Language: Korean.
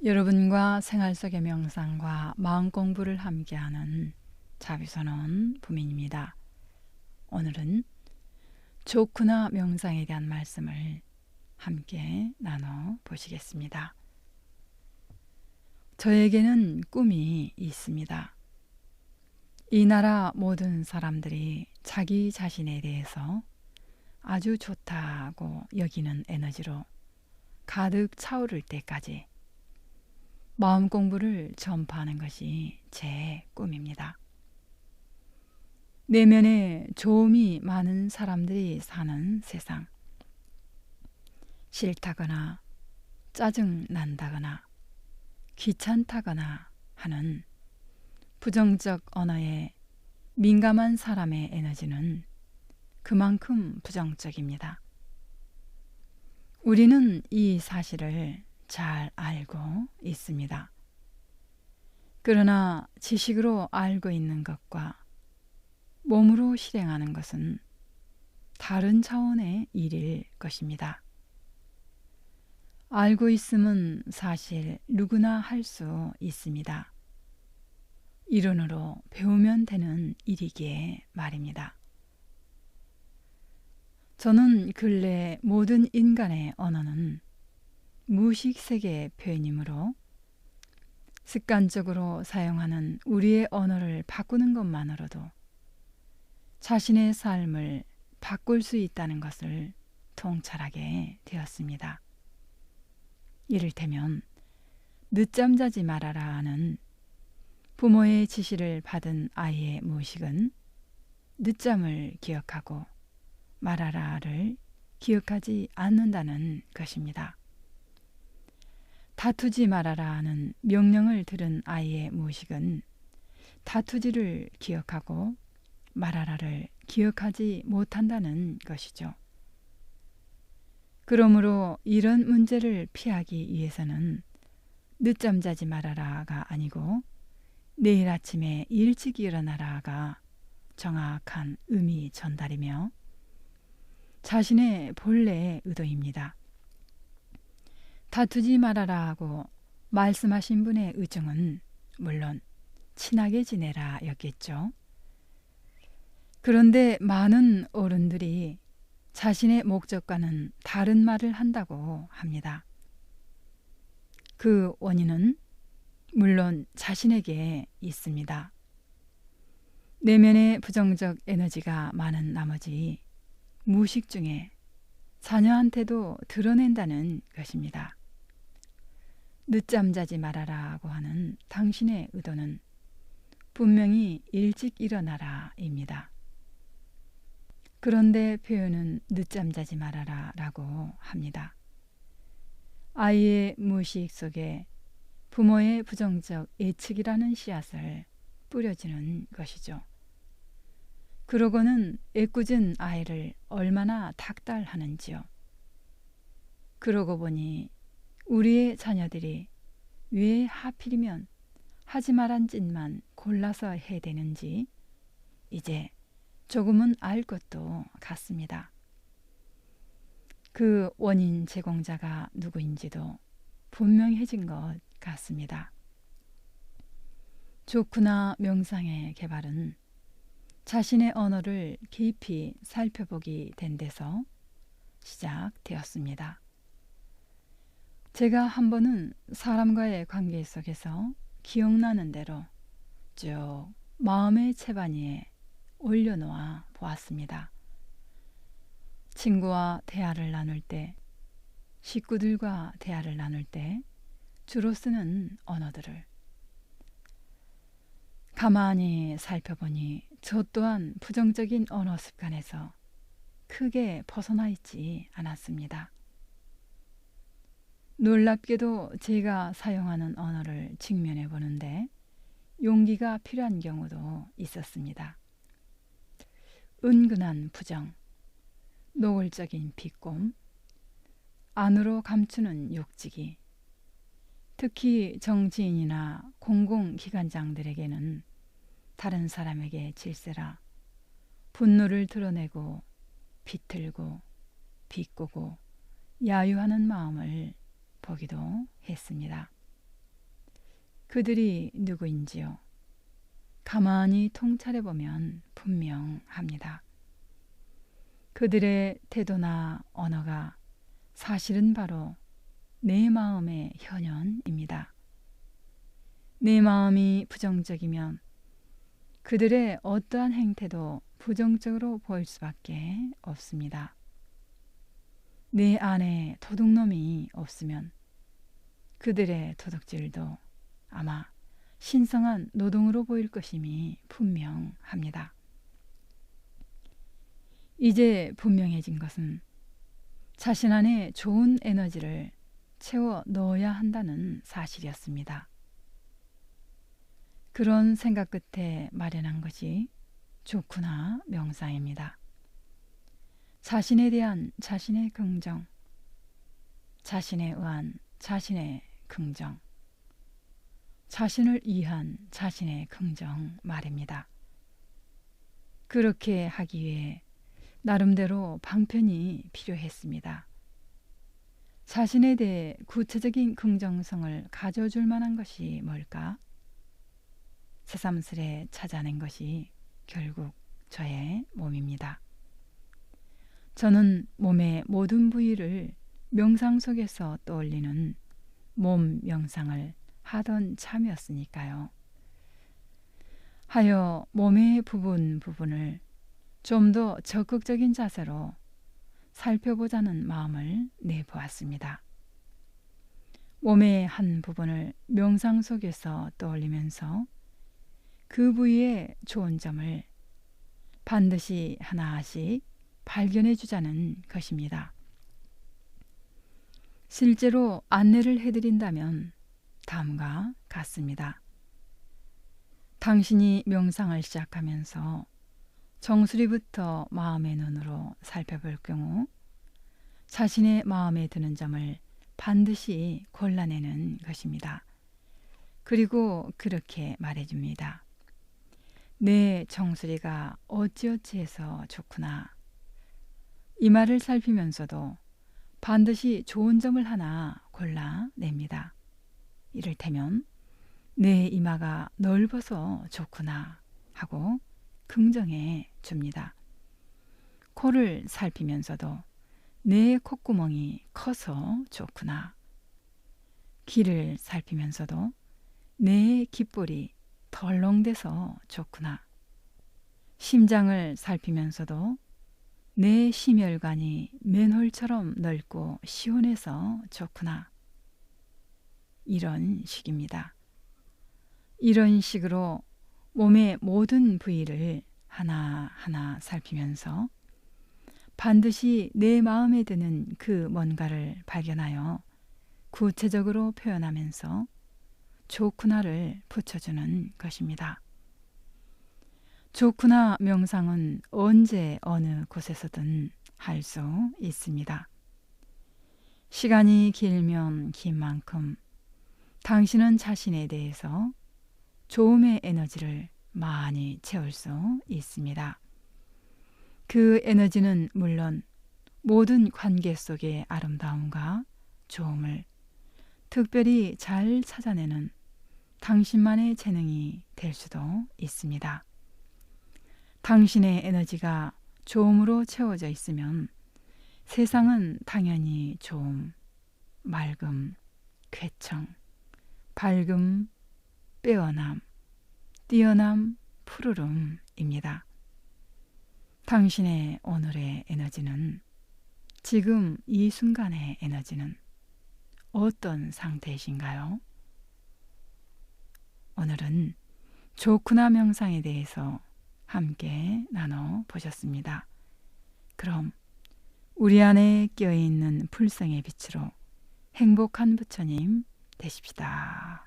여러분과 생활 속의 명상과 마음 공부를 함께하는 자비선언 부민입니다. 오늘은 좋구나 명상에 대한 말씀을 함께 나눠 보시겠습니다. 저에게는 꿈이 있습니다. 이 나라 모든 사람들이 자기 자신에 대해서 아주 좋다고 여기는 에너지로 가득 차오를 때까지 마음 공부를 전파하는 것이 제 꿈입니다. 내면에 좋음이 많은 사람들이 사는 세상, 싫다거나 짜증 난다거나 귀찮다거나 하는 부정적 언어에 민감한 사람의 에너지는 그만큼 부정적입니다. 우리는 이 사실을 잘 알고 있습니다. 그러나 지식으로 알고 있는 것과 몸으로 실행하는 것은 다른 차원의 일일 것입니다. 알고 있음은 사실 누구나 할 수 있습니다. 이론으로 배우면 되는 일이기에 말입니다. 저는 근래 모든 인간의 언어는 무의식 세계의 표현이므로 습관적으로 사용하는 우리의 언어를 바꾸는 것만으로도 자신의 삶을 바꿀 수 있다는 것을 통찰하게 되었습니다. 이를테면 늦잠 자지 말아라 하는 부모의 지시를 받은 아이의 무의식은 늦잠을 기억하고 말아라를 기억하지 않는다는 것입니다. 다투지 말아라 하는 명령을 들은 아이의 무의식은 다투지를 기억하고 말아라를 기억하지 못한다는 것이죠. 그러므로 이런 문제를 피하기 위해서는 늦잠 자지 말아라가 아니고 내일 아침에 일찍 일어나라가 정확한 의미 전달이며 자신의 본래의 의도입니다. 다투지 말아라 하고 말씀하신 분의 의중은 물론 친하게 지내라 였겠죠. 그런데 많은 어른들이 자신의 목적과는 다른 말을 한다고 합니다. 그 원인은 물론 자신에게 있습니다. 내면의 부정적 에너지가 많은 나머지 무의식 중에 자녀한테도 드러낸다는 것입니다. 늦잠 자지 말아라고 하는 당신의 의도는 분명히 일찍 일어나라입니다. 그런데 표현은 늦잠 자지 말아라 라고 합니다. 아이의 무의식 속에 부모의 부정적 예측이라는 씨앗을 뿌려주는 것이죠. 그러고는 애꿎은 아이를 얼마나 닥달하는지요. 그러고 보니 우리의 자녀들이 왜 하필이면 하지 말란 짓만 골라서 해야 되는지 이제 조금은 알 것도 같습니다. 그 원인 제공자가 누구인지도 분명해진 것 같습니다. 좋구나 명상의 개발은 자신의 언어를 깊이 살펴보기 된 데서 시작되었습니다. 제가 한 번은 사람과의 관계 속에서 기억나는 대로 쭉 마음의 채반위에 올려놓아 보았습니다. 친구와 대화를 나눌 때, 식구들과 대화를 나눌 때 주로 쓰는 언어들을 가만히 살펴보니 저 또한 부정적인 언어 습관에서 크게 벗어나 있지 않았습니다. 놀랍게도 제가 사용하는 언어를 직면해 보는데 용기가 필요한 경우도 있었습니다. 은근한 부정, 노골적인 비꼼, 안으로 감추는 욕지기, 특히 정치인이나 공공기관장들에게는 다른 사람에게 질세라 분노를 드러내고 비틀고 비꼬고 야유하는 마음을 보기도 했습니다. 그들이 누구인지요? 가만히 통찰해보면 분명합니다. 그들의 태도나 언어가 사실은 바로 내 마음의 현현입니다. 내 마음이 부정적이면 그들의 어떠한 행태도 부정적으로 보일 수밖에 없습니다. 내 안에 도둑놈이 없으면 그들의 도둑질도 아마 신성한 노동으로 보일 것임이 분명합니다. 이제 분명해진 것은 자신 안에 좋은 에너지를 채워 넣어야 한다는 사실이었습니다. 그런 생각 끝에 마련한 것이 좋구나 명상입니다. 자신에 대한 자신의 긍정, 자신에 의한 자신의 긍정, 자신을 위한 자신의 긍정 말입니다. 그렇게 하기 위해 나름대로 방편이 필요했습니다. 자신에 대해 구체적인 긍정성을 가져줄 만한 것이 뭘까? 새삼스레 찾아낸 것이 결국 저의 몸입니다. 저는 몸의 모든 부위를 명상 속에서 떠올리는 몸 명상을 하던 참이었으니까요. 하여 몸의 부분을 좀 더 적극적인 자세로 살펴보자는 마음을 내보았습니다. 몸의 한 부분을 명상 속에서 떠올리면서 그 부위의 좋은 점을 반드시 하나씩 발견해 주자는 것입니다. 실제로 안내를 해드린다면 다음과 같습니다. 당신이 명상을 시작하면서 정수리부터 마음의 눈으로 살펴볼 경우 자신의 마음에 드는 점을 반드시 골라내는 것입니다. 그리고 그렇게 말해줍니다. 내 정수리가 어찌어찌해서 좋구나. 이 말을 살피면서도 반드시 좋은 점을 하나 골라냅니다. 이를테면 내 이마가 넓어서 좋구나 하고 긍정해 줍니다. 코를 살피면서도 내 콧구멍이 커서 좋구나. 귀를 살피면서도 내 귓볼이 덜렁대서 좋구나. 심장을 살피면서도 내 심혈관이 맨홀처럼 넓고 시원해서 좋구나. 이런 식입니다. 이런 식으로 몸의 모든 부위를 하나하나 살피면서 반드시 내 마음에 드는 그 뭔가를 발견하여 구체적으로 표현하면서 좋구나를 붙여주는 것입니다. 좋구나 명상은 언제 어느 곳에서든 할 수 있습니다. 시간이 길면 긴 만큼 당신은 자신에 대해서 좋음의 에너지를 많이 채울 수 있습니다. 그 에너지는 물론 모든 관계 속의 아름다움과 좋음을 특별히 잘 찾아내는 당신만의 재능이 될 수도 있습니다. 당신의 에너지가 좋음으로 채워져 있으면 세상은 당연히 좋음, 맑음, 쾌청, 밝음, 빼어남, 뛰어남, 푸르름입니다. 당신의 오늘의 에너지는, 지금 이 순간의 에너지는 어떤 상태이신가요? 오늘은 좋구나 명상에 대해서 함께 나눠보셨습니다. 그럼 우리 안에 끼어있는 불성의 빛으로 행복한 부처님 되십시다.